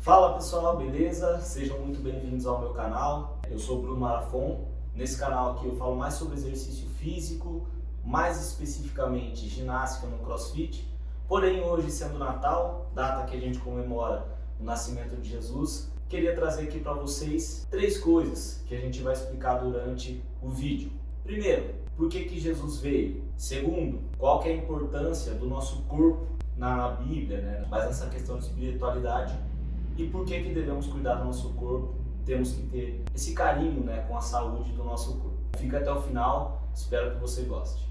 Fala pessoal, beleza? Sejam muito bem-vindos ao meu canal. Eu sou o Bruno Marafon. Nesse canal aqui eu falo mais sobre exercício físico, mais especificamente ginástica no CrossFit. Porém, hoje, sendo Natal, data que a gente comemora o nascimento de Jesus, queria trazer aqui para vocês 3 coisas que a gente vai explicar durante o vídeo. Primeiro, por que Jesus veio? Segundo, qual que é a importância do nosso corpo na Bíblia, né? Mas nessa questão de espiritualidade. E por que devemos cuidar do nosso corpo? Temos que ter esse carinho, né, com a saúde do nosso corpo. Fica até o final, espero que você goste.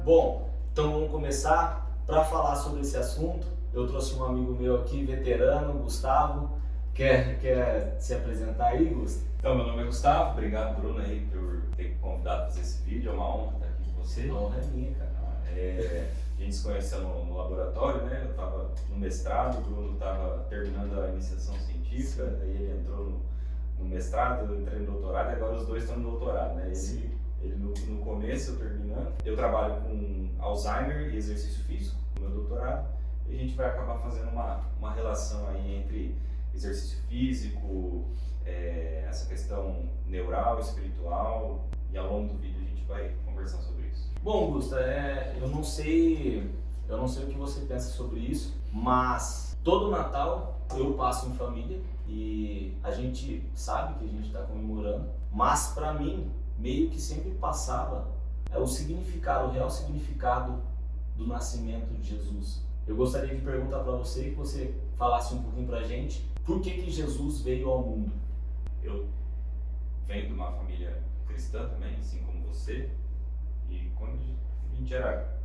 Bom, então vamos começar. Para falar sobre esse assunto, eu trouxe um amigo meu aqui, veterano, Gustavo. Quer se apresentar aí, Gustavo? Então, meu nome é Gustavo, obrigado Bruno aí por ter me convidado a fazer esse vídeo, é uma honra estar aqui com você. A honra é minha, cara. A gente se conheceu no laboratório, né? Eu estava no mestrado, o Bruno estava terminando a iniciação científica, aí ele entrou no mestrado, eu entrei no doutorado e agora os dois estão no doutorado, né? Ele no começo, eu terminando. Eu trabalho com Alzheimer e exercício físico no meu doutorado e a gente vai acabar fazendo uma relação aí entre exercício físico, essa questão neural, espiritual, e ao longo do vídeo a gente vai conversar sobre isso. Bom, Gusta, eu não sei o que você pensa sobre isso, mas todo Natal eu passo em família e a gente sabe que a gente está comemorando, mas para mim meio que sempre passava o real significado do nascimento de Jesus. Eu gostaria de perguntar para você que você falasse um pouquinho para a gente por que Jesus veio ao mundo. Eu venho de uma família cristã também, assim como você, e quando a gente era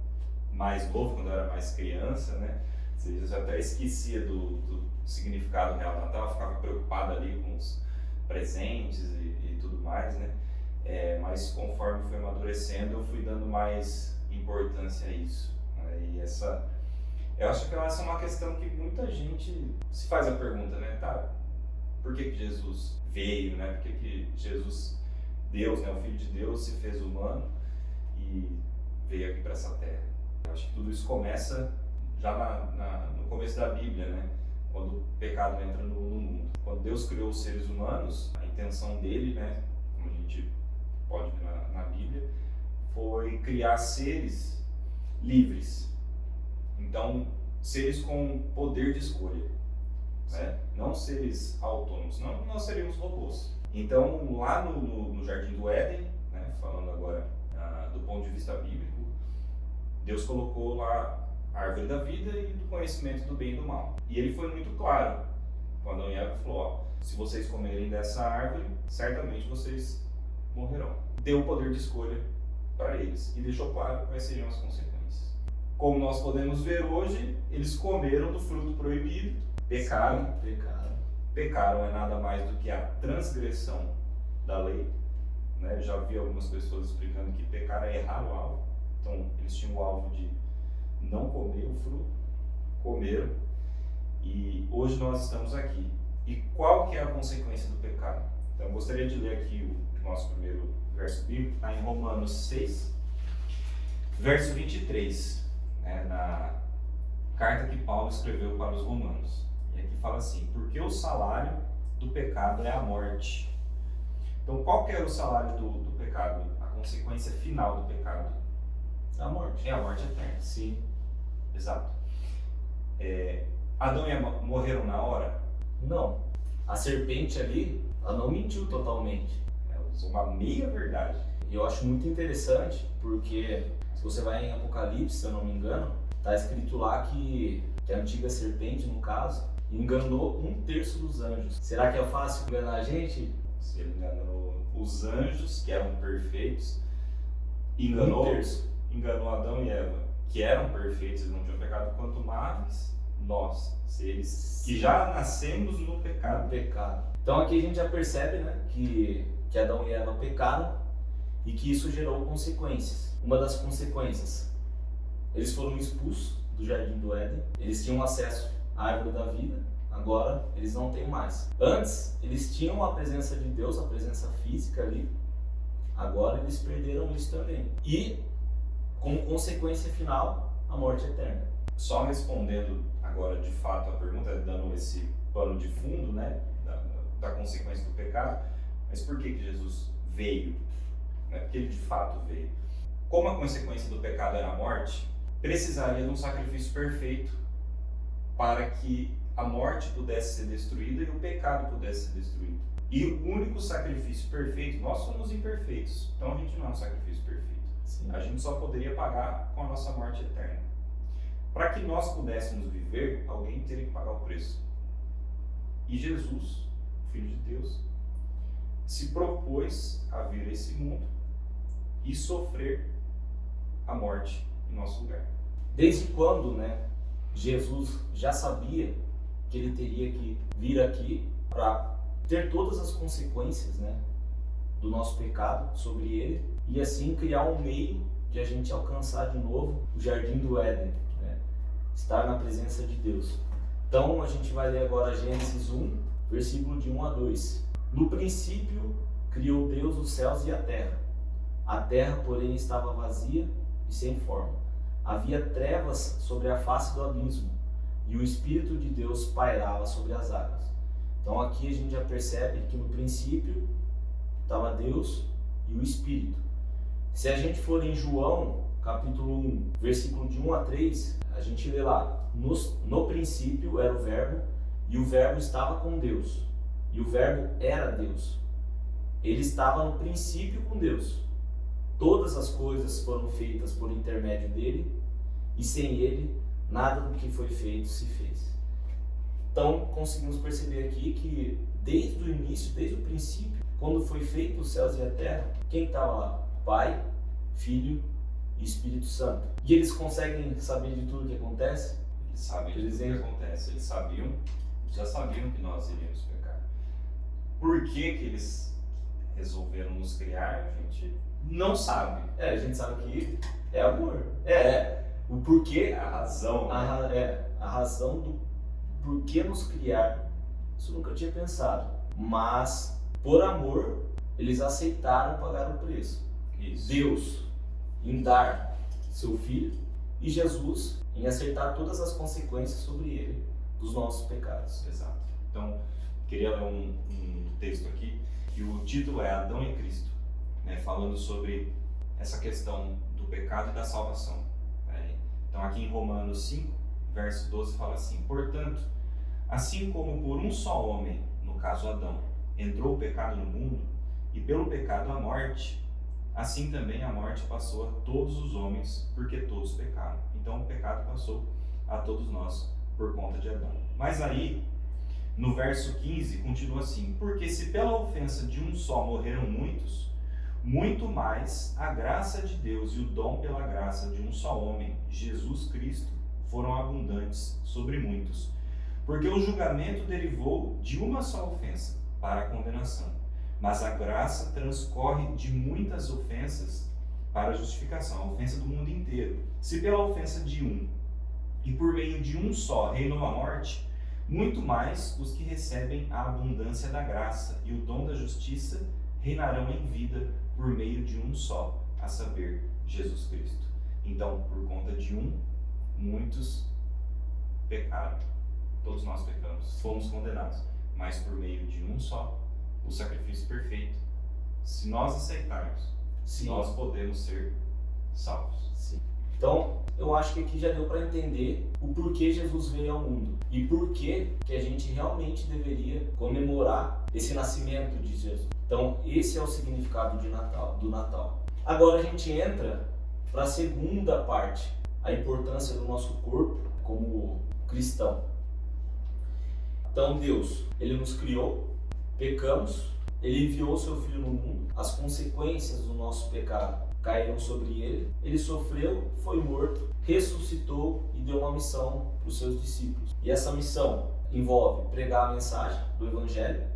mais novo, quando eu era mais criança, né, eu até esquecia do significado real do Natal, eu ficava preocupado ali com os presentes e tudo mais, né, mas conforme fui amadurecendo, eu fui dando mais importância a isso, né, e eu acho que essa é uma questão que muita gente se faz a pergunta, né, tá, por que Jesus veio, né, por que Jesus, Deus, né, o Filho de Deus se fez humano e veio aqui para essa terra. Eu acho que tudo isso começa já no começo da Bíblia, né, quando o pecado entra no mundo. Quando Deus criou os seres humanos, a intenção dele, né, como a gente pode ver na Bíblia, foi criar seres livres. Então, seres com poder de escolha, né? Não seres autônomos, não nós seríamos robôs. Então, lá no Jardim do Éden, né, falando agora do ponto de vista bíblico, Deus colocou lá a árvore da vida e do conhecimento do bem e do mal. E ele foi muito claro quando Adão e Eva falou, ó, se vocês comerem dessa árvore, certamente vocês morrerão. Deu o poder de escolha para eles e deixou claro quais seriam as consequências. Como nós podemos ver hoje, eles comeram do fruto proibido, pecaram. Pecaram é nada mais do que a transgressão da lei, né? Já vi algumas pessoas explicando que pecar é errar o alvo. Então, eles tinham o alvo de não comer o fruto, comeram, e hoje nós estamos aqui. E qual que é a consequência do pecado? Então, eu gostaria de ler aqui o nosso primeiro verso bíblico, está em Romanos 6, verso 23. Na carta que Paulo escreveu para os romanos. E aqui fala assim, porque o salário do pecado é a morte. Então, qual que era o salário do pecado? A consequência final do pecado? A morte. É a morte eterna. Sim. Exato. Adão e Eva morreram na hora? Não. A serpente ali, ela não mentiu totalmente. Ela usou uma meia verdade. E eu acho muito interessante, porque se você vai em Apocalipse, se eu não me engano, está escrito lá que a antiga serpente, no caso, enganou 1/3 dos anjos. Será que é fácil enganar a gente? Se ele enganou os anjos, que eram perfeitos, enganou Adão e Eva, que eram perfeitos, não tinham pecado, quanto mais nós, seres que já nascemos no pecado. Então aqui a gente já percebe, né, que Adão e Eva pecaram e que isso gerou consequências. Uma das consequências, eles foram expulsos do Jardim do Éden, eles tinham acesso à árvore da vida, agora eles não têm mais. Antes, eles tinham a presença de Deus, a presença física ali, agora eles perderam isso também. E como consequência final, a morte eterna. Só respondendo agora de fato a pergunta, dando esse pano de fundo, né, da consequência do pecado, mas por que Jesus veio? Né? Porque ele de fato veio. Como a consequência do pecado era a morte, precisaria de um sacrifício perfeito para que a morte pudesse ser destruída e o pecado pudesse ser destruído. E o único sacrifício perfeito, nós somos imperfeitos, então a gente não é um sacrifício perfeito. Sim. A gente só poderia pagar com a nossa morte eterna. Para que nós pudéssemos viver, alguém teria que pagar o preço. E Jesus, Filho de Deus, se propôs a vir a esse mundo e sofrer a morte em nosso lugar. Desde quando, né, Jesus já sabia que ele teria que vir aqui para ter todas as consequências, né, do nosso pecado sobre ele e assim criar um meio de a gente alcançar de novo o jardim do Éden, né, estar na presença de Deus. Então a gente vai ler agora Gênesis 1, versículo de 1 a 2. No princípio criou Deus os céus e a terra. A terra, porém, estava vazia e sem forma. Havia trevas sobre a face do abismo, e o Espírito de Deus pairava sobre as águas. Então aqui a gente já percebe que no princípio estava Deus e o Espírito. Se a gente for em João, capítulo 1, versículo de 1 a 3, a gente lê lá, no princípio era o Verbo, e o Verbo estava com Deus, e o Verbo era Deus. Ele estava no princípio com Deus. Todas as coisas foram feitas por intermédio dele, e sem ele, nada do que foi feito se fez. Então, conseguimos perceber aqui que desde o início, desde o princípio, quando foi feito os céus e a terra, quem estava lá? Pai, Filho e Espírito Santo. E eles conseguem saber de tudo o que acontece? Eles sabem de tudo o que acontece. Eles já sabiam que nós iríamos pecar. Por que que eles resolveram nos criar? A gente não sabe. A gente sabe que é amor. O porquê, a razão. A razão do porquê nos criar. Isso eu nunca tinha pensado. Mas, por amor, eles aceitaram pagar o preço. Isso. Deus em dar seu Filho e Jesus em aceitar todas as consequências sobre ele dos nossos pecados. Exato. Então, queria ler um texto aqui, que o título é Adão e Cristo, né, falando sobre essa questão do pecado e da salvação. Né? Então, aqui em Romanos 5, verso 12, fala assim: portanto, assim como por um só homem, no caso Adão, entrou o pecado no mundo, e pelo pecado a morte, assim também a morte passou a todos os homens, porque todos pecaram. Então o pecado passou a todos nós por conta de Adão. Mas aí, no verso 15, continua assim: porque se pela ofensa de um só morreram muitos, muito mais a graça de Deus e o dom pela graça de um só homem, Jesus Cristo, foram abundantes sobre muitos. Porque o julgamento derivou de uma só ofensa, para a condenação. Mas a graça transcorre de muitas ofensas para a justificação, a ofensa do mundo inteiro. Se pela ofensa de um, e por meio de um só, reinou a morte, muito mais os que recebem a abundância da graça e o dom da justiça reinarão em vida por meio de um só, a saber, Jesus Cristo. Então, por conta de um, muitos pecaram. Todos nós pecamos, fomos condenados. Mas por meio de um só, o sacrifício perfeito, se nós aceitarmos, nós podemos ser salvos. Sim. Então, eu acho que aqui já deu para entender o porquê Jesus veio ao mundo e por que a gente realmente deveria comemorar esse nascimento de Jesus. Então, esse é o significado do Natal. Agora a gente entra para a segunda parte, a importância do nosso corpo como cristão. Então, Deus, Ele nos criou, pecamos, Ele enviou seu Filho no mundo, as consequências do nosso pecado caíram sobre Ele, Ele sofreu, foi morto, ressuscitou e deu uma missão para os seus discípulos. E essa missão envolve pregar a mensagem do Evangelho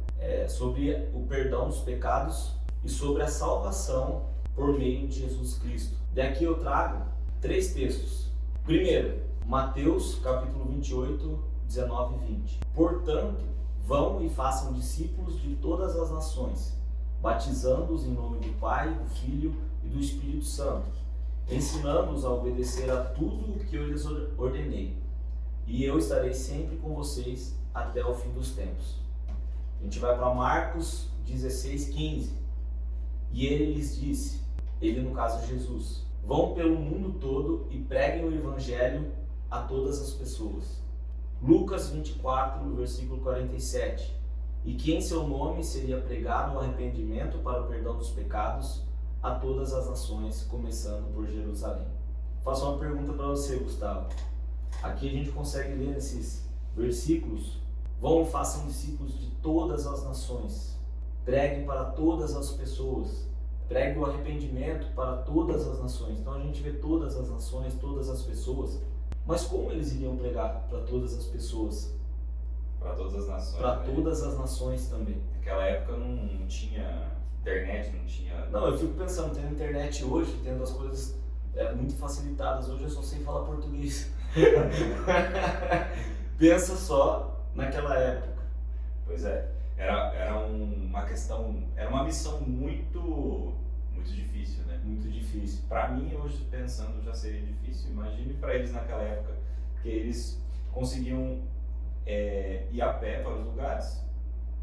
sobre o perdão dos pecados e sobre a salvação por meio de Jesus Cristo. Daqui eu trago 3 textos. Primeiro, Mateus capítulo 28, 19 e 20. Portanto, vão e façam discípulos de todas as nações, batizando-os em nome do Pai, do Filho e do Espírito Santo, ensinando-os a obedecer a tudo o que eu lhes ordenei. E eu estarei sempre com vocês até o fim dos tempos. A gente vai para Marcos 16:15. E ele lhes disse, ele no caso Jesus, vão pelo mundo todo e preguem o evangelho a todas as pessoas. Lucas 24, versículo 47. E que em seu nome seria pregado o arrependimento para o perdão dos pecados a todas as nações, começando por Jerusalém. Faço uma pergunta para você, Gustavo. Aqui a gente consegue ler nesses versículos: vão e façam discípulos de todas as nações, preguem para todas as pessoas, pregue o arrependimento para todas as nações. Então a gente vê todas as nações, todas as pessoas. Mas como eles iriam pregar para todas as pessoas? Para todas as nações. Para todas as nações também. Naquela época não tinha internet, não tinha... Não, eu fico pensando, tendo internet hoje, tendo as coisas muito facilitadas, hoje eu só sei falar português. Pensa só naquela época. Pois é, era uma questão, era uma missão muito difícil, né? Muito difícil. Para mim, hoje pensando, já seria difícil. Imagine para eles naquela época, porque eles conseguiam ir a pé para os lugares,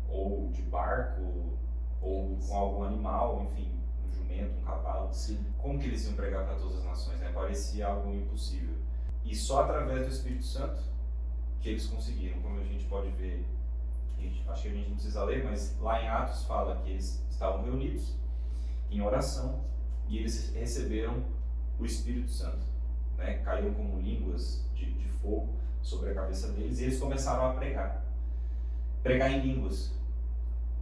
ou de barco, ou com algum animal, enfim, um jumento, um cavalo. Sim. Como que eles iam pregar para todas as nações, né? Parecia algo impossível. E só através do Espírito Santo que eles conseguiram, como a gente pode ver, acho que a gente não precisa ler, mas lá em Atos fala que eles estavam reunidos em oração e eles receberam o Espírito Santo, né? Caíram como línguas de fogo sobre a cabeça deles e eles começaram a pregar em línguas,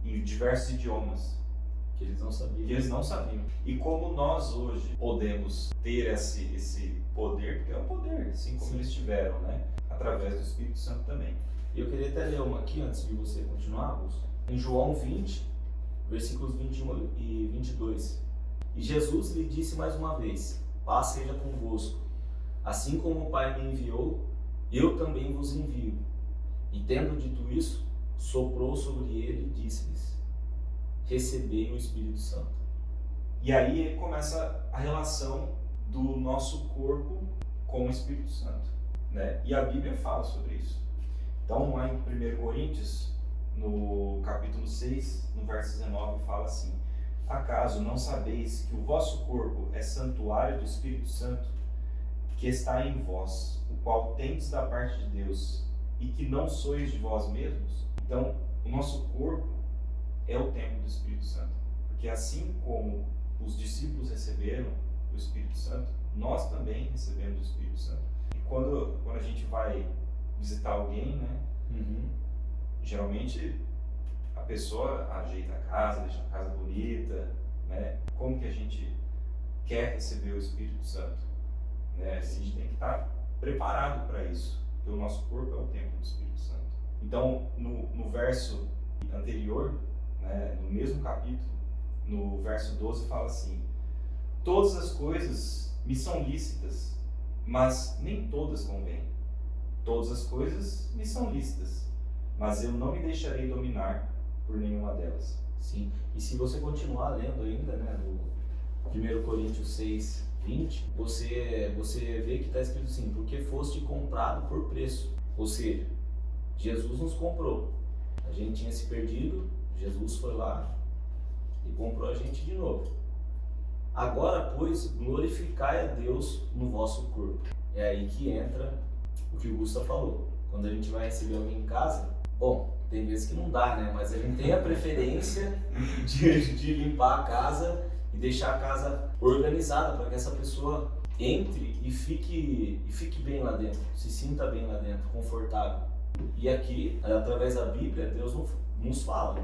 em diversos idiomas que eles não sabiam. E como nós hoje podemos ter esse poder, porque é um poder, assim como eles tiveram, né? Através do Espírito Santo também. Eu queria até ler uma aqui antes de você continuar, Augusto. Em João 20, versículos 21 e 22. E Jesus lhe disse mais uma vez: paz seja convosco. Assim como o Pai me enviou, eu também vos envio. E tendo dito isso, soprou sobre ele e disse-lhes: recebei o Espírito Santo. E aí começa a relação do nosso corpo com o Espírito Santo, né? E a Bíblia fala sobre isso. Então, lá em 1 Coríntios, no capítulo 6, no verso 19, fala assim: acaso não sabeis que o vosso corpo é santuário do Espírito Santo, que está em vós, o qual tendes da parte de Deus, e que não sois de vós mesmos? Então, o nosso corpo é o templo do Espírito Santo, porque assim como os discípulos receberam o Espírito Santo, nós também recebemos o Espírito Santo. E quando a gente vai visitar alguém, né? Geralmente a pessoa ajeita a casa, deixa a casa bonita, né? Como que a gente quer receber o Espírito Santo, né? A gente tem que estar preparado para isso, porque o nosso corpo é o templo do Espírito Santo. Então, no verso anterior, né, no mesmo capítulo, no verso 12, fala assim: todas as coisas me são lícitas, mas nem todas convêm. Todas as coisas me são lícitas, mas eu não me deixarei dominar por nenhuma delas. Sim, e se você continuar lendo ainda, né, no 1 Coríntios 6, 20, você vê que está escrito assim: porque foste comprado por preço. Ou seja, Jesus nos comprou. A gente tinha se perdido, Jesus foi lá e comprou a gente de novo. Agora, pois, glorificai a Deus no vosso corpo. É aí que entra o que o Gusta falou. Quando a gente vai receber alguém em casa, bom, tem vezes que não dá, né? Mas a gente tem a preferência de limpar a casa e deixar a casa organizada para que essa pessoa entre e fique bem lá dentro, se sinta bem lá dentro, confortável. E aqui, através da Bíblia, Deus nos fala: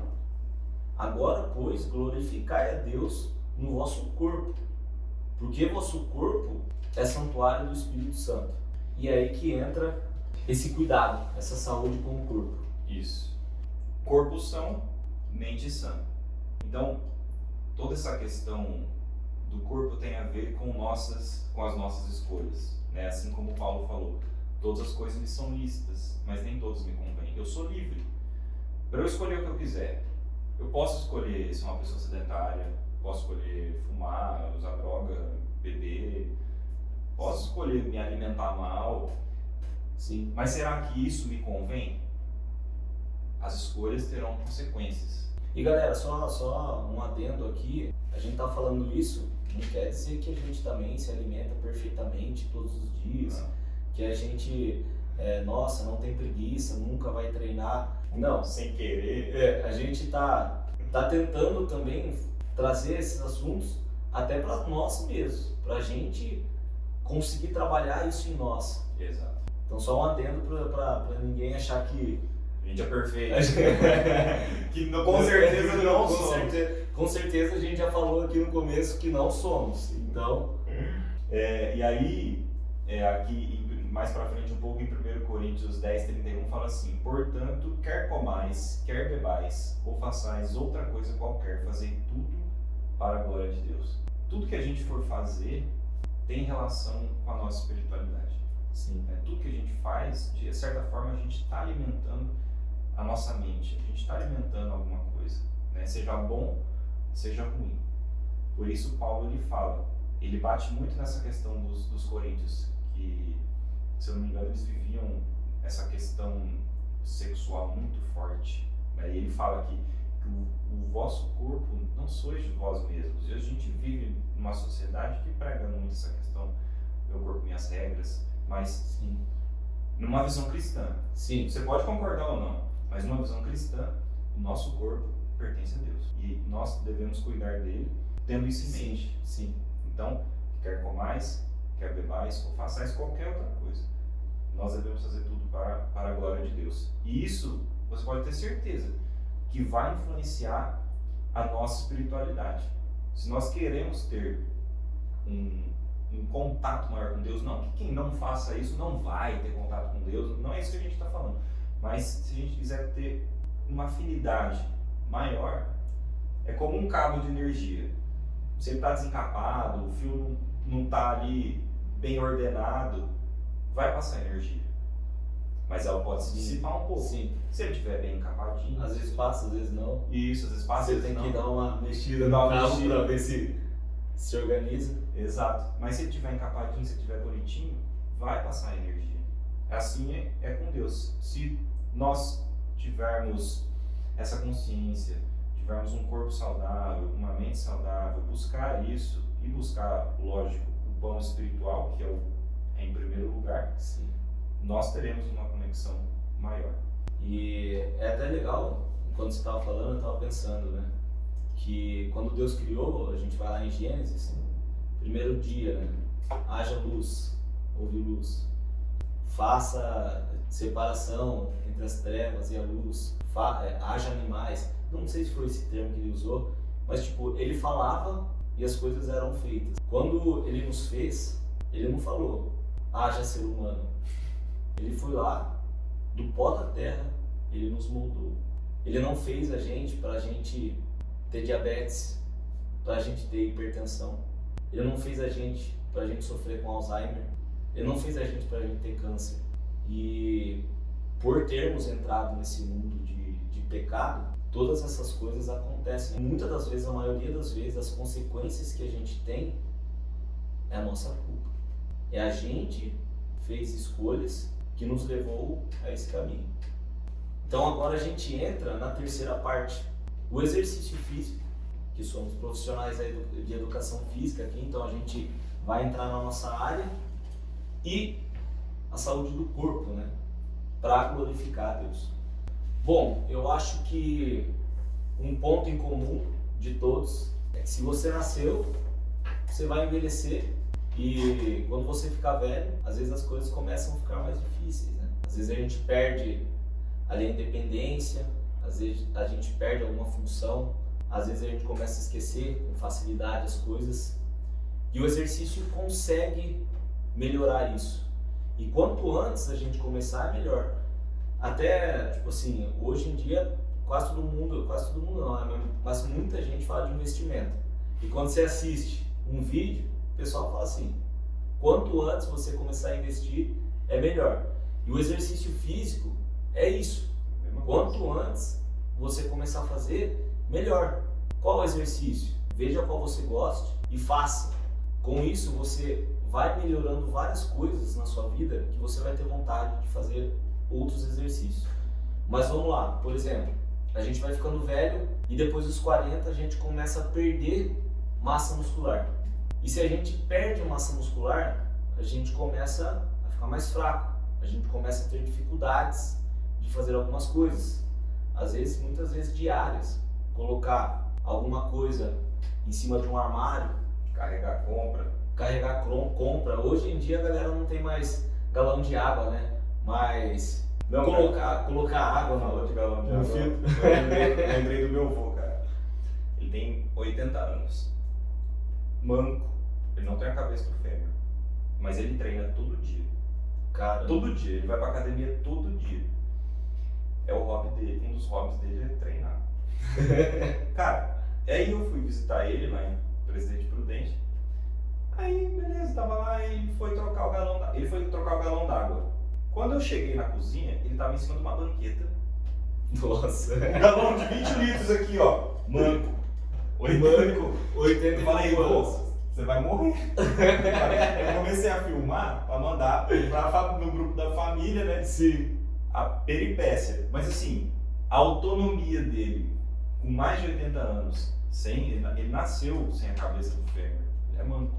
agora, pois, glorificai a Deus no vosso corpo, porque vosso corpo é santuário do Espírito Santo. E é aí que entra esse cuidado, essa saúde com o corpo. Isso. Corpo são, mente sã. Então, toda essa questão do corpo tem a ver com as nossas escolhas, né? Assim como Paulo falou, todas as coisas me são lícitas, mas nem todas me convêm. Eu sou livre para eu escolher o que eu quiser. Eu posso escolher ser uma pessoa sedentária, posso escolher fumar, usar droga, beber, escolher me alimentar mal. Sim. Mas será que isso me convém? As escolhas terão consequências. E galera, só um adendo aqui, a gente tá falando isso, não quer dizer que a gente também se alimenta perfeitamente todos os dias, Não. que a gente, nossa, não tem preguiça, nunca vai treinar. Não, Sem querer. a gente tá tentando também trazer esses assuntos até para nós mesmos, pra gente conseguir trabalhar isso em nós. Exato. Então só um adendo para ninguém achar que A gente é perfeito. Que com certeza não com somos. com certeza a gente já falou aqui no começo que não somos. Então, E aí, aqui mais pra frente um pouco em 1 Coríntios 10:31 fala assim: portanto, quer comais, quer bebais, ou façais outra coisa qualquer, fazei tudo para a glória de Deus. Tudo que a gente for fazer tem relação com a nossa espiritualidade. sim, Tudo que a gente faz, de certa forma, a gente está alimentando a nossa mente, a gente está alimentando alguma coisa, né? Seja bom, seja ruim. Por isso Paulo ele fala, ele bate muito nessa questão dos coríntios, que, se eu não me engano, eles viviam essa questão sexual muito forte, né? E ele fala que o vosso corpo não sois de vós mesmos. E a gente vive numa sociedade que prega muito essa questão, meu corpo, minhas regras, mas sim, numa visão cristã. sim, Você pode concordar ou não, mas numa visão cristã, o nosso corpo pertence a Deus. E nós devemos cuidar dele, tendo isso em mente. sim, Então, quer comais, quer bebais, ou façais qualquer outra coisa, nós devemos fazer tudo para a glória de Deus. E isso, você pode ter certeza, que vai influenciar a nossa espiritualidade. Se nós queremos ter um contato maior com Deus, não que quem não faça isso não vai ter contato com Deus, não é isso que a gente está falando, mas se a gente quiser ter uma afinidade maior, é como um cabo de energia. Se ele está desencapado, o fio não está ali bem ordenado, vai passar energia, mas ela pode se dissipar um pouco. sim. Se ele estiver bem encapadinho, Às vezes passa, às vezes não. isso, às vezes passa, Você às vezes tem que não. dar uma mexida no Dar uma carro mexida. para ver se organiza. Exato. Mas se ele estiver encapadinho, se ele estiver bonitinho, vai passar energia. Assim é com Deus. Se nós tivermos essa consciência, tivermos um corpo saudável, uma mente saudável, buscar isso e buscar, lógico, o pão espiritual, que é em primeiro lugar, Sim. nós teremos uma conexão maior. E é até legal, quando você estava falando, eu estava pensando, né? Que quando Deus criou, a gente vai lá em Gênesis, primeiro dia, né? Haja luz, houve luz. Faça separação entre as trevas e a luz. Haja animais. Não sei se foi esse termo que ele usou, mas tipo, ele falava e as coisas eram feitas. Quando ele nos fez, ele não falou, haja ser humano. Ele foi lá, do pó da terra, ele nos moldou. Ele não fez a gente para a gente ter diabetes, para a gente ter hipertensão. Ele não fez a gente para a gente sofrer com Alzheimer. Ele não fez a gente para a gente ter câncer. E por termos entrado nesse mundo de pecado, todas essas coisas acontecem. Muitas das vezes, a maioria das vezes, as consequências que a gente tem é a nossa culpa. É a gente fez escolhas que nos levou a esse caminho. Então agora a gente entra na terceira parte, o exercício físico, que somos profissionais de educação física aqui, então a gente vai entrar na nossa área, e a saúde do corpo, né? Para glorificar a Deus. Bom, eu acho que um ponto em comum de todos é que se você nasceu, você vai envelhecer, e quando você ficar velho, às vezes as coisas começam a ficar mais difíceis, né? Às vezes a gente perde ali a independência, às vezes a gente perde alguma função, às vezes a gente começa a esquecer com facilidade as coisas, e o exercício consegue melhorar isso. E quanto antes a gente começar, é melhor. Até, tipo assim, hoje em dia, quase todo mundo não, né? Mas muita gente fala de investimento. E quando você assiste um vídeo, o pessoal fala assim, quanto antes você começar a investir, é melhor. E o exercício físico é isso. Quanto antes você começar a fazer, melhor. Qual o exercício? Veja qual você goste e faça. Com isso você vai melhorando várias coisas na sua vida que você vai ter vontade de fazer outros exercícios. Mas vamos lá, por exemplo, a gente vai ficando velho e depois dos 40 a gente começa a perder massa muscular. E se a gente perde massa muscular, a gente começa a ficar mais fraco, a gente começa a ter dificuldades de fazer algumas coisas, às vezes, muitas vezes diárias. Colocar alguma coisa em cima de um armário, Carregar compra. Hoje em dia a galera não tem mais galão de água, né? Mas Não, colocar água Falou de galão de no água. filtro. Eu lembrei do meu avô, cara. Ele tem 80 anos. Manco. Ele não tem a cabeça do fêmur. Mas ele treina todo dia. Cara, Todo dia. Ele vai pra academia todo dia. É o hobby dele. Um dos hobbies dele é treinar. Cara, aí eu fui visitar ele lá em Presidente Prudente. Aí, beleza, tava lá e ele foi trocar o galão d'água. Quando eu cheguei na cozinha, ele tava em cima de uma banqueta. nossa. Um galão de 20 litros aqui, ó. Manco. 80 Eu falei, pô, você vai morrer. Eu comecei a filmar pra mandar no grupo da família, né? Sim. A peripécia. Mas assim, a autonomia dele, com mais de 80 anos, ele nasceu sem a cabeça do fêmur. Ele é manco.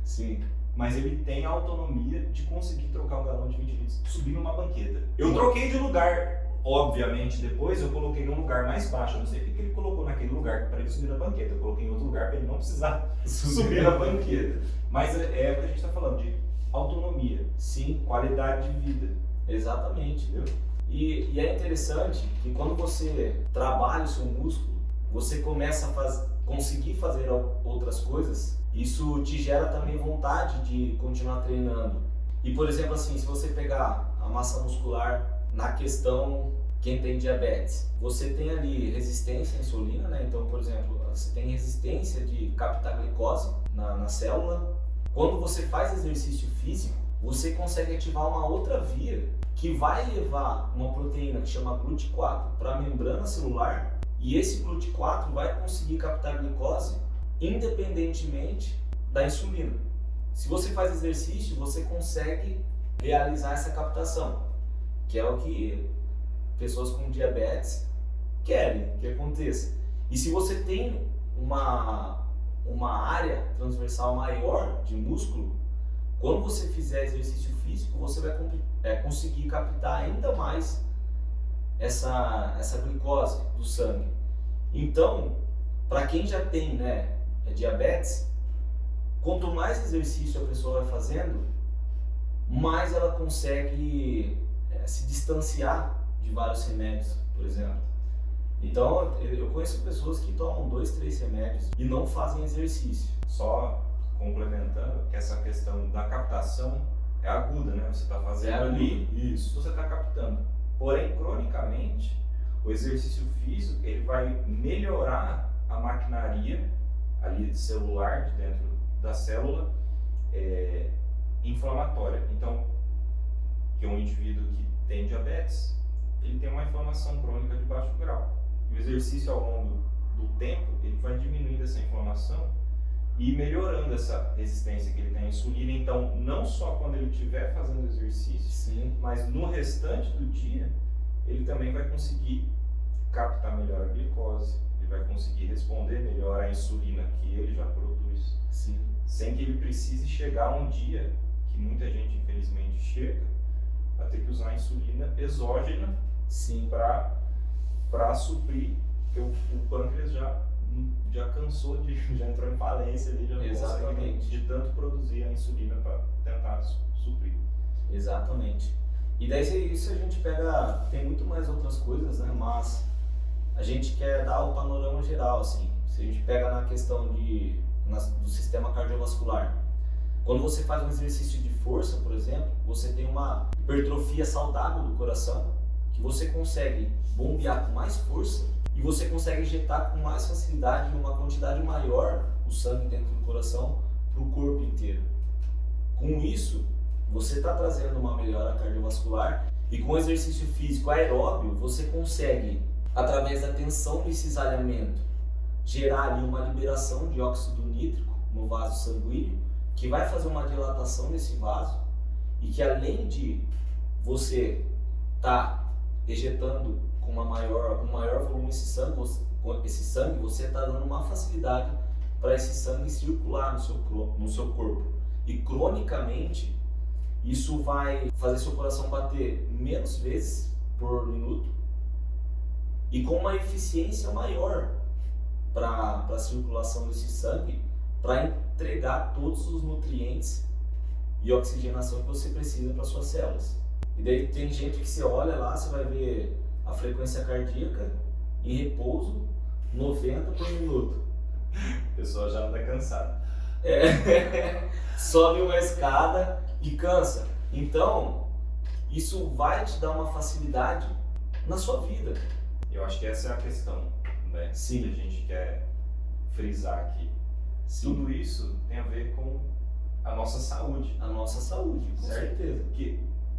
Sim. Mas ele tem a autonomia de conseguir trocar um galão de 20 litros, subir numa banqueta. Eu troquei de lugar, obviamente, depois eu coloquei num lugar mais baixo. Eu não sei porque ele colocou naquele lugar para ele subir na banqueta. Eu coloquei em outro lugar para ele não precisar subir na banqueta. Mas é o que a gente está falando, de autonomia. Sim. Qualidade de vida. Exatamente. Entendeu? E é interessante que quando você trabalha o seu músculo, você começa a conseguir fazer outras coisas, isso te gera também vontade de continuar treinando. E, por exemplo, assim, se você pegar a massa muscular na questão quem tem diabetes, você tem ali resistência à insulina, né? Então, por exemplo, você tem resistência de captar glicose na célula. Quando você faz exercício físico, você consegue ativar uma outra via que vai levar uma proteína que chama GLUT4 para a membrana celular, e esse GLUT4 vai conseguir captar glicose independentemente da insulina. Se você faz exercício, você consegue realizar essa captação, que é o que pessoas com diabetes querem que aconteça. E se você tem uma área transversal maior de músculo, quando você fizer exercício físico, você vai conseguir captar ainda mais essa glicose do sangue. Então, para quem já tem, né, diabetes, quanto mais exercício a pessoa vai fazendo, mais ela consegue se distanciar de vários remédios, por exemplo. Então, eu conheço pessoas que tomam 2, 3 remédios e não fazem exercício. Só complementando, que essa questão da captação é aguda, né? Você está fazendo ali, isso, você está captando. Porém, cronicamente, o exercício físico ele vai melhorar a maquinaria ali celular de dentro da célula inflamatória. Então, que um indivíduo que tem diabetes, ele tem uma inflamação crônica de baixo grau. E o exercício ao longo do tempo, ele vai diminuindo essa inflamação e melhorando essa resistência que ele tem à insulina. Então, não só quando ele estiver fazendo exercício, Sim. mas no restante do dia, ele também vai conseguir captar melhor a glicose, ele vai conseguir responder melhor à insulina que ele já produz. Sim. Sem que ele precise chegar um dia, que muita gente infelizmente chega, a ter que usar a insulina exógena para suprir, porque o pâncreas já cansou, já entrou em falência, ele já não consegue de tanto produzir a insulina para tentar suprir. Exatamente. E daí isso a gente pega, tem muito mais outras coisas, né? Mas a gente quer dar o panorama geral, assim. Se a gente pega na questão do sistema cardiovascular, quando você faz um exercício de força, por exemplo, você tem uma hipertrofia saudável do coração, que você consegue bombear com mais força e você consegue injetar com mais facilidade e uma quantidade maior o sangue dentro do coração para o corpo inteiro. Com isso, você está trazendo uma melhora cardiovascular, e com o exercício físico aeróbio, você consegue, através da tensão do cisalhamento, gerar ali uma liberação de óxido nítrico no vaso sanguíneo, que vai fazer uma dilatação nesse vaso e que além de você estar ejetando com um maior volume esse sangue, você está dando uma facilidade para esse sangue circular no seu corpo. E cronicamente, isso vai fazer seu coração bater menos vezes por minuto e com uma eficiência maior para a circulação desse sangue, para entregar todos os nutrientes e oxigenação que você precisa para suas células. E daí tem gente que você olha lá, você vai ver a frequência cardíaca em repouso 90 por minuto. A pessoa já anda cansada. Sobe uma escada e cansa. Então, isso vai te dar uma facilidade na sua vida. Eu acho que essa é a questão, né? Sim. Que a gente quer frisar aqui. Sim. Tudo isso tem a ver com a nossa saúde. A nossa saúde, com certo? certeza. Porque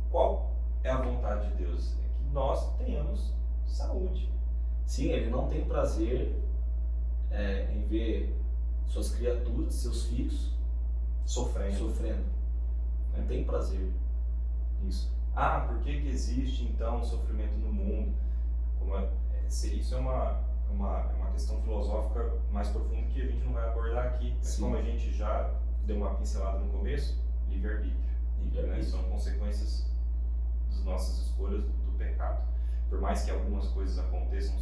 qual é a vontade de Deus? É que nós tenhamos saúde. Sim, ele não tem prazer em ver suas criaturas, seus filhos sofrendo. Não tem prazer nisso. Ah, por que existe então sofrimento no mundo? Isso é uma questão filosófica mais profunda que a gente não vai abordar aqui. Mas Sim. como a gente já deu uma pincelada no começo, livre-arbítrio. Né? São consequências das nossas escolhas do pecado. Por mais que algumas coisas aconteçam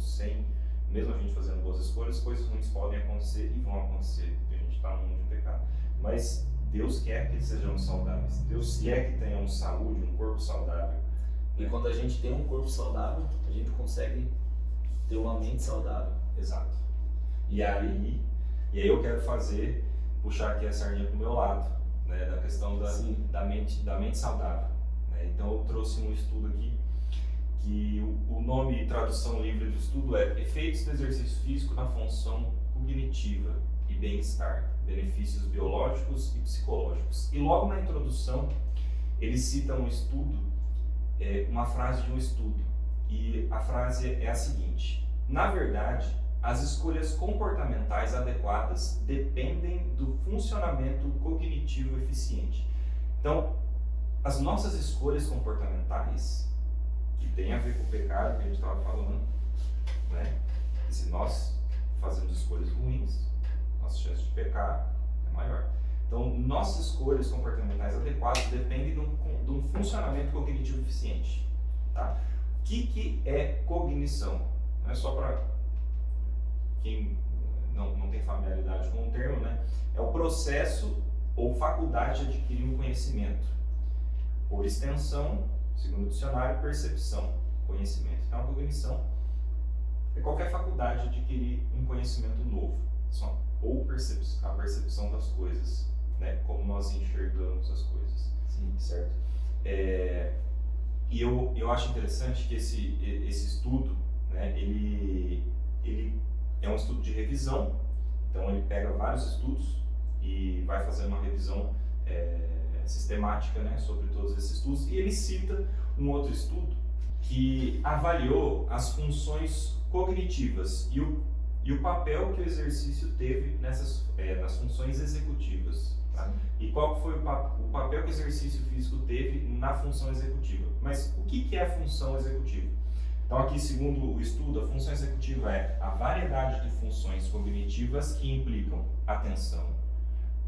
mesmo a gente fazendo boas escolhas, coisas ruins podem acontecer e vão acontecer, porque a gente está no mundo de pecado. Mas Deus quer que sejamos saudáveis. Deus quer que tenhamos saúde, um corpo saudável. E quando a gente tem um corpo saudável, a gente consegue ter uma mente saudável. Exato. E aí eu quero puxar aqui a sardinha pro meu lado, né, da questão da mente saudável. Né? Então eu trouxe um estudo aqui, que o nome e tradução livre do estudo é Efeitos do exercício físico na função cognitiva e bem-estar, benefícios biológicos e psicológicos. E logo na introdução, ele cita um estudo, uma frase de um estudo, e a frase é a seguinte: na verdade, as escolhas comportamentais adequadas dependem do funcionamento cognitivo eficiente. Então, as nossas escolhas comportamentais, que tem a ver com o pecado que a gente estava falando, né? E se nós fazemos escolhas ruins, nossa chance de pecar é maior. Então, nossas escolhas comportamentais adequadas dependem de um funcionamento cognitivo eficiente. Tá? O que é cognição? Não é só para quem não tem familiaridade com o termo, né? É o processo ou faculdade de adquirir um conhecimento. Por extensão, segundo o dicionário, percepção, conhecimento. Então, a cognição é qualquer faculdade de adquirir um conhecimento novo, ou a percepção das coisas, né? Como nós enxergamos as coisas. Sim. Certo? E eu acho interessante que esse estudo, né, ele é um estudo de revisão. Então ele pega vários estudos e vai fazer uma revisão sistemática, né, sobre todos esses estudos, e ele cita um outro estudo que avaliou as funções cognitivas e o papel que o exercício teve nas funções executivas. Tá? E qual foi o papel que o exercício físico teve na função executiva? Mas o que é a função executiva? Então aqui, segundo o estudo, a função executiva é a variedade de funções cognitivas que implicam atenção,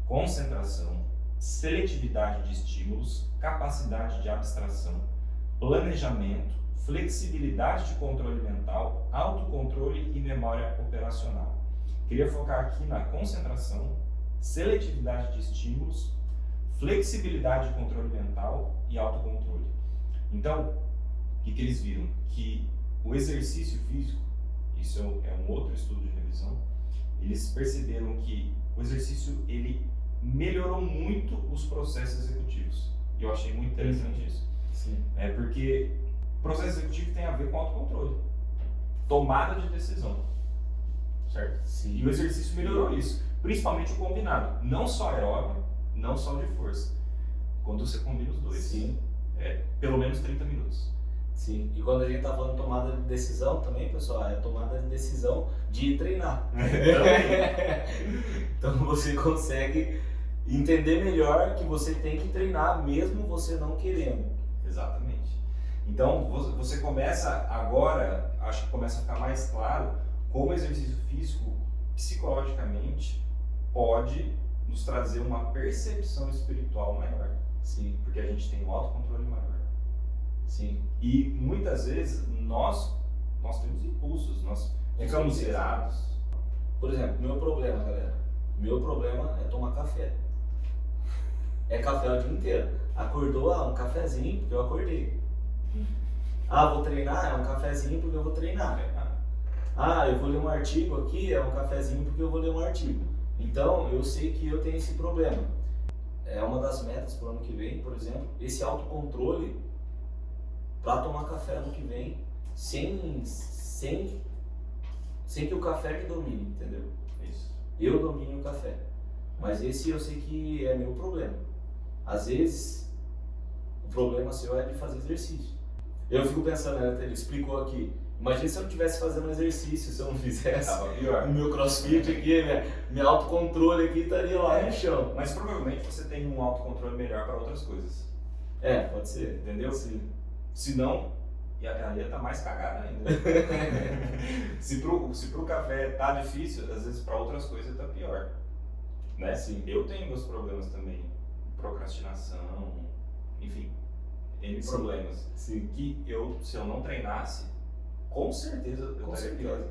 concentração, seletividade de estímulos, capacidade de abstração, planejamento, flexibilidade de controle mental, autocontrole e memória operacional. Queria focar aqui na concentração, seletividade de estímulos, flexibilidade de controle mental e autocontrole. Então, o que eles viram? Que o exercício físico, isso é um outro estudo de revisão, eles perceberam que o exercício ele melhorou muito os processos executivos. E eu achei muito interessante isso. Sim. Porque o processo executivo tem a ver com autocontrole, tomada de decisão, certo? Sim. E o exercício melhorou isso, principalmente o combinado, não só aeróbio, não só de força. Quando você combina os dois, Sim. Pelo menos 30 minutos. Sim, e quando a gente está falando de tomada de decisão também, pessoal, é tomada de decisão de treinar. Então você consegue entender melhor que você tem que treinar mesmo você não querendo. Exatamente. Então, você começa agora, acho que começa a ficar mais claro como o exercício físico, psicologicamente, pode nos trazer uma percepção espiritual maior. Sim. Porque a gente tem um autocontrole maior. Sim. E muitas vezes nós temos impulsos, nós ficamos irados. Por exemplo, meu problema, galera. Meu problema é tomar café. É café o dia inteiro. Acordou, um cafezinho, porque eu acordei. Vou treinar, é um cafezinho porque eu vou treinar. Eu vou ler um artigo aqui, é um cafezinho porque eu vou ler um artigo. Então, eu sei que eu tenho esse problema. É uma das metas para o ano que vem, por exemplo, esse autocontrole para tomar café ano que vem, sem que o café me domine, entendeu? Isso. Eu domino o café. Mas esse eu sei que é meu problema. Às vezes, o problema seu é de fazer exercício. Eu fico pensando, né, ele explicou aqui, imagina se eu não estivesse fazendo exercício, se eu não fizesse o meu crossfit aqui, meu autocontrole aqui estaria lá no chão. Mas provavelmente você tem um autocontrole melhor para outras coisas. Pode ser. Entendeu? Sim. Se não, e a ia tá mais cagada ainda. se pro café tá difícil, às vezes para outras coisas tá pior. Né? Sim. Eu tenho meus problemas também. Procrastinação, enfim, N problemas. Sim. Que se eu não treinasse, com certeza eu estaria pior.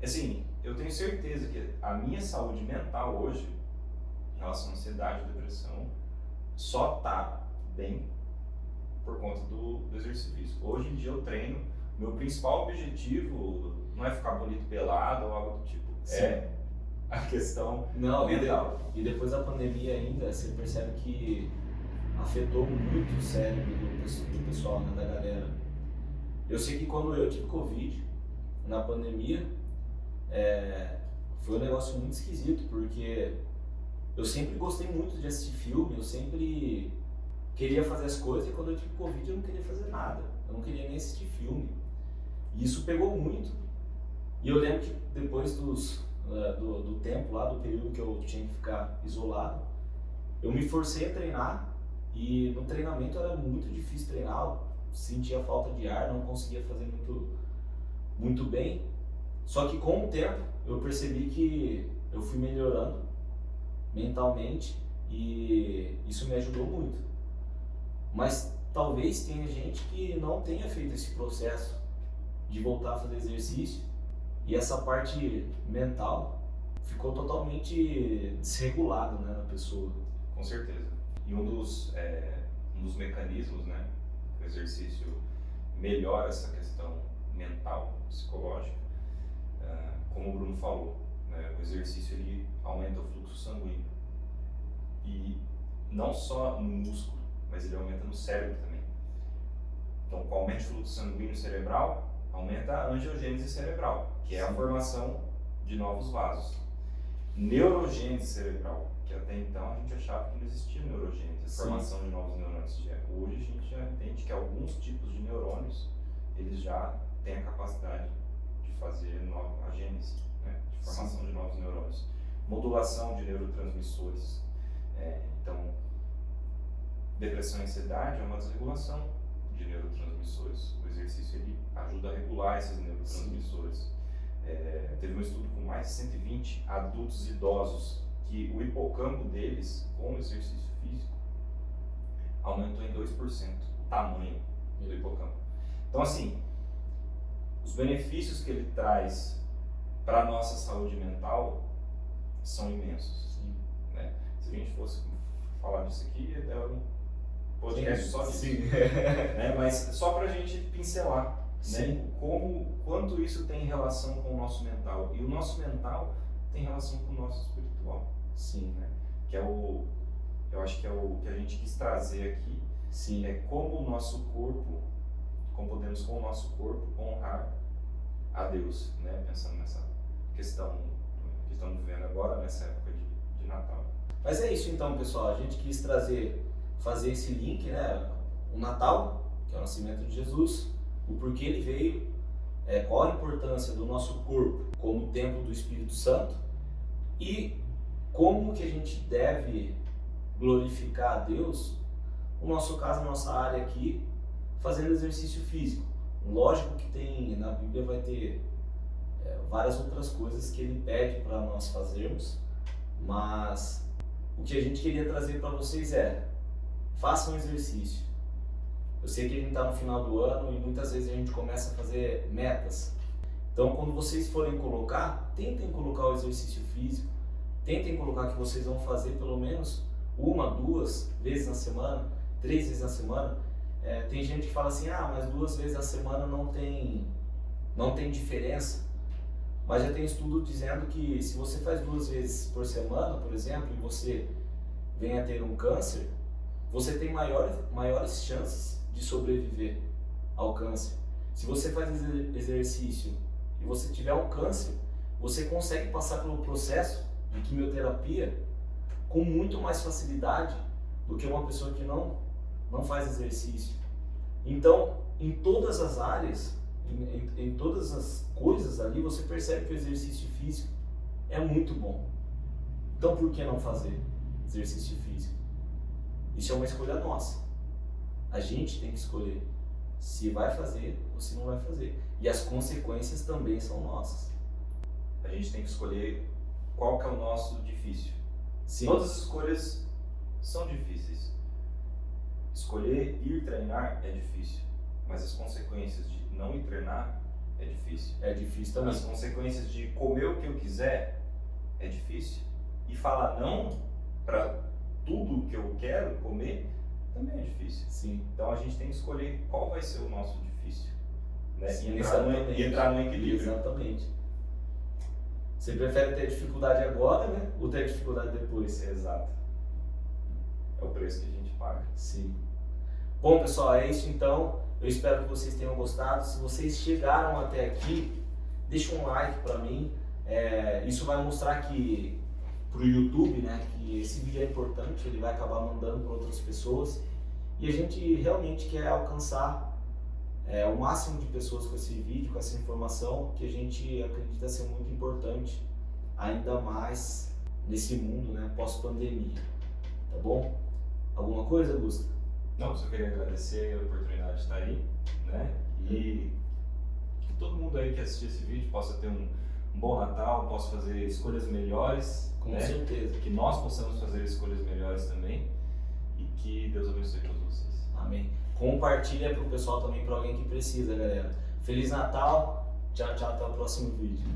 Assim, eu tenho certeza que a minha saúde mental hoje, em relação à ansiedade e depressão, só tá bem por conta do exercício físico. Hoje em dia eu treino, meu principal objetivo não é ficar bonito pelado ou algo do tipo, é a questão mental. E depois da pandemia ainda, você percebe que afetou muito o cérebro do pessoal, né, da galera. Eu sei que quando eu tive Covid, na pandemia, foi um negócio muito esquisito, porque eu sempre gostei muito de assistir filme, eu sempre queria fazer as coisas, e quando eu tive Covid eu não queria fazer nada, eu não queria nem assistir filme. E isso pegou muito. E eu lembro que depois do tempo lá, do período que eu tinha que ficar isolado, eu me forcei a treinar, e no treinamento era muito difícil treinar, eu sentia falta de ar, não conseguia fazer muito bem. Só que com o tempo eu percebi que eu fui melhorando mentalmente e isso me ajudou muito. Mas talvez tenha gente que não tenha feito esse processo de voltar a fazer exercício e essa parte mental ficou totalmente desregulada, né, na pessoa. Com certeza. E um dos mecanismos, né, que o exercício melhora essa questão mental, psicológica, como o Bruno falou, né, o exercício ele aumenta o fluxo sanguíneo. E não só no músculo, mas ele aumenta no cérebro também. Então, com o aumento do fluxo sanguíneo cerebral, aumenta a angiogênese cerebral, que é a formação de novos vasos. Neurogênese cerebral, que até então a gente achava que não existia neurogênese, a formação de novos neurônios. Hoje a gente já entende que alguns tipos de neurônios, eles já têm a capacidade de fazer a gênese, né, de formação de novos neurônios. Modulação de neurotransmissores. Então, depressão e ansiedade é uma desregulação de neurotransmissores. O exercício ele ajuda a regular esses neurotransmissores. Teve um estudo com mais de 120 adultos idosos que o hipocampo deles, com o exercício físico, aumentou em 2% o tamanho do hipocampo. Então, assim, os benefícios que ele traz para a nossa saúde mental são imensos. Né? Se a gente fosse falar disso aqui, era um podcast só disso. Né? Mas só para a gente pincelar, né? Quanto isso tem relação com o nosso mental. E o nosso mental tem relação com o nosso espiritual. Sim. Né? Que é eu acho que é o que a gente quis trazer aqui. Sim. É como o nosso corpo, como podemos com o nosso corpo honrar a Deus, né? Pensando nessa questão que estamos vivendo agora, nessa época de Natal. Mas é isso então, pessoal, a gente quis fazer esse link, né? O Natal, que é o nascimento de Jesus, o porquê ele veio, qual a importância do nosso corpo como templo do Espírito Santo e como que a gente deve glorificar a Deus, no nosso caso, a nossa área aqui, fazendo exercício físico. Lógico que tem, na Bíblia vai ter várias outras coisas que ele pede para nós fazermos, mas o que a gente queria trazer para vocês façam exercício. Eu sei que a gente está no final do ano e muitas vezes a gente começa a fazer metas. Então, quando vocês forem colocar, tentem colocar o exercício físico, tentem colocar que vocês vão fazer pelo menos 1, 2 vezes na semana, 3 vezes na semana. Tem gente que fala assim, mas 2 vezes na semana não tem diferença. Mas já tem estudo dizendo que se você faz 2 vezes por semana, por exemplo, e você vem a ter um câncer, você tem maiores chances de sobreviver ao câncer. Se você faz exercício e você tiver um câncer, você consegue passar pelo processo de quimioterapia com muito mais facilidade do que uma pessoa que não faz exercício. Então, em todas as áreas, em todas as coisas ali, você percebe que o exercício físico é muito bom. Então, por que não fazer exercício físico? Isso é uma escolha nossa. A gente tem que escolher se vai fazer ou se não vai fazer. E as consequências também são nossas. A gente tem que escolher qual que é o nosso difícil. Sim. Todas as escolhas são difíceis. Escolher ir treinar é difícil, mas as consequências de não ir treinar é difícil. É difícil também. As consequências de comer o que eu quiser é difícil. E falar não para tudo que eu quero comer também é difícil. Sim. Então a gente tem que escolher qual vai ser o nosso difícil, né? Sim, e entrar no equilíbrio. Exatamente. Você prefere ter dificuldade agora, né? Ou ter dificuldade depois? Exato. É o preço que a gente paga. Sim. Bom, pessoal, é isso então. Eu espero que vocês tenham gostado. Se vocês chegaram até aqui, deixa um like para mim. Isso vai mostrar que pro YouTube, né, que esse vídeo é importante. Ele vai acabar mandando para outras pessoas. E a gente realmente quer alcançar o máximo de pessoas com esse vídeo, com essa informação, que a gente acredita ser muito importante, ainda mais nesse mundo, né, pós-pandemia. Tá bom? Alguma coisa, Augusto? Não, só queria agradecer a oportunidade de estar aí, né? E que todo mundo aí que assistir esse vídeo possa ter um bom Natal, possa fazer escolhas melhores, Com né? certeza. Que nós possamos fazer escolhas melhores também e que Deus abençoe todos vocês. Amém. Compartilha pro pessoal também, para alguém que precisa, galera. Feliz Natal. Tchau, tchau. Até o próximo vídeo.